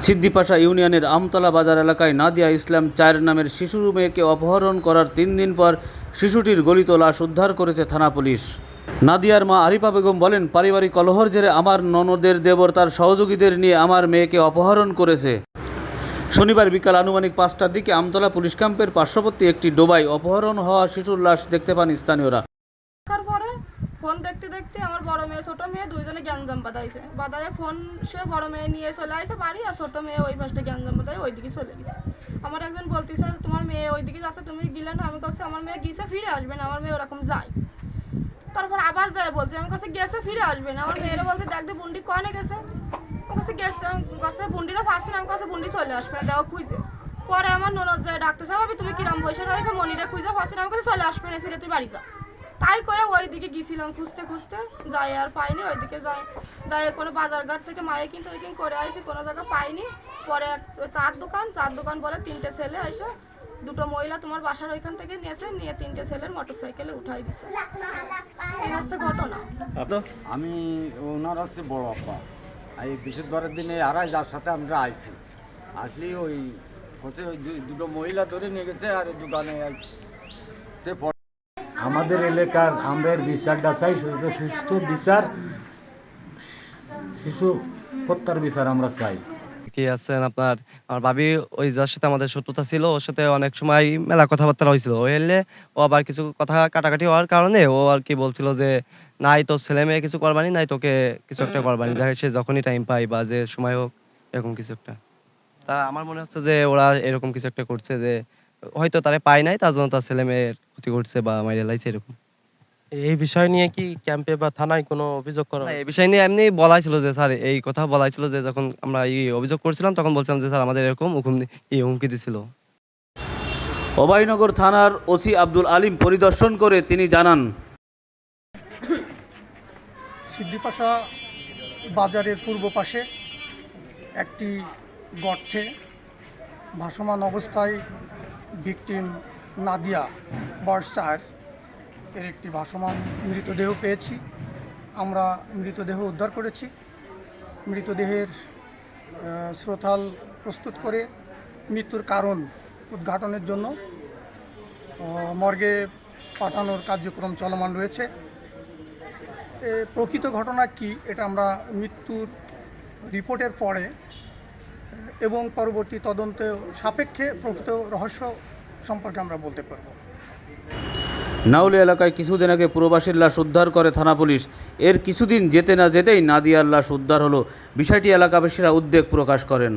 সিদ্দিপাশা ইউনিয়নের আমতলা বাজার এলাকায় নাদিয়া ইসলাম ৪ নামের শিশু মেয়েকে অপহরণ করার ৩ দিন পর শিশুটির গলিত লাশ উদ্ধার করেছে থানা পুলিশ। নাদিয়ার মা আরিফা বেগম বলেন, পারিবারিক কলহের জেরে আমার ননদের দেবর তার সহযোগীদের নিয়ে আমার মেয়েকে অপহরণ করেছে। শনিবার বিকাল আনুমানিক ৫টার দিকে আমতলা পুলিশ ক্যাম্পের পার্শ্ববর্তী একটি ডোবায় অপহরণ হওয়া শিশুর লাশ দেখতে পান স্থানীয়রা। ফোন দেখতে দেখতে আমার বড় মেয়ে ছোট মেয়ে দুইজনে গ্যাঞ্জাম বাদায় ফোন সে বড় মেয়ে নিয়ে চলে আসে বাড়ি, আর ছোট মেয়ে ওই পাশে গ্যাঞ্জাম বাদায় ওইদিকে চলে গেছে। আমার একজন বলতেছে তোমার মেয়ে ওইদিকে যাচ্ছে, তুমি গেলে না? আমি কাছে আমার মেয়ে গিয়েছে ফিরে আসবে না, আমার মেয়ে ওরকম যায়। তারপর আবার যায় বলছে, আমার কাছে গেছে ফিরে আসবে না। আমার মেয়েরা বলছে দেখতে বুন্ডি কনে গেছে, আমার কাছে গেছে, কাছে বুন্ডিটা পাচ্ছে না, আমার কাছে বুন্ডি চলে আসবে না, দেওয়া খুঁজে। পরে আমার ননদ যায় ডাকতেছে, ভাবি তুমি কিরাম বসে রয়েছে, মনিরা খুঁজে পাচ্ছে না, আমার কাছে চলে আসবে না, ফিরে তুই বাড়ি যা। তাই কয়ে ওইদিকে গেছিলাম খুঁজতে খুঁজতে, যাই আর পাইনি। ওইদিকে যাই কোনো বাজারঘাট থেকে মায়ে কিনতে করে আসি, কোনো জায়গা পাইনি। পরে চার দোকান বলে 3টে ছেলে এসে 2টো মহিলা তোমার বাসার ওইখান থেকে নিয়েছে, নিয়ে 3টে ছেলের মোটরসাইকেলে উঠাই দিছে। এই হচ্ছে ঘটনা। আমি ওনার হচ্ছে বড় আপা, এই বৃহস্পতিবারের দিনে যার সাথে আমরা আসলি ওই হচ্ছে ওই 2টো মহিলা ধরে নিয়ে গেছে, আর দোকানে আমাদের এলাকার আমরা বিচারটা চাই, সুস্থ বিচার, শিশু হত্যার বিচার আমরা চাই। কি আছেন আপনার? আমার ভাবি ওই যার সাথে আমাদের শত্রুতা ছিল, ওর সাথে অনেক সময় মেলা কথাবার্তা হয়েছিল। ও এলে ও আবার কিছু কথা কাটাকাটি হওয়ার কারণে ও আর কি বলছিল যে নাই তোর ছেলে মেয়ে কিছু করবানি, নাই তোকে কিছু একটা করবানি, দেখে সে যখনই টাইম পাই বা যে সময় হোক এরকম কিছু একটা। তা আমার মনে হচ্ছে যে ওরা এরকম কিছু একটা করছে, যে হয়তো তারা পায় নাই, তার জন্য তার ছেলে মেয়ের ক্ষতি করছে বা মাইরে লাইছে এরকম। এই বিষয় নিয়ে কি ক্যাম্পে বা থানায় কোনো অভিযোগ করা? এই বিষয় নিয়ে এমনি বলাইছিল যে স্যার, এই কথা বলাইছিল যে যখন আমরা এই অভিযোগ করছিলাম তখন বলছিলাম যে স্যার আমাদের এরকম হুমকি দিছিল। অভয়নগর থানার ওসি আব্দুল আলিম পরিদর্শন করে তিনি জানান, সিদ্দিপাশা বাজারের পূর্ব পাশে একটি গর্তে ভাসমান অবস্থায় ভিকটিম নাদিয়া বয়স 4 এর একটি ভাসমান মৃতদেহ পেয়েছি। আমরা মৃতদেহ উদ্ধার করেছি। মৃতদেহের শ্রোতাল প্রস্তুত করে মৃত্যুর কারণ উদ্ঘাটনের জন্য মর্গে পাঠানোর কার্যক্রম চলমান রয়েছে। প্রকৃত ঘটনা কি এটা আমরা মৃত্যুর রিপোর্টের পরে এবং পরবর্তী তদন্তে সাপেক্ষে প্রকৃত রহস্য সম্পর্কে আমরা বলতে পারব। নাউলি এলাকায় কিছুদিন আগে প্রবাসীর লাশ উদ্ধার করে থানা পুলিশ। এর কিছুদিন যেতে না যেতেই নাদিয়ার লাশ উদ্ধার হলো। বিষয়টি এলাকাবাসীরা উদ্বেগ প্রকাশ করেন।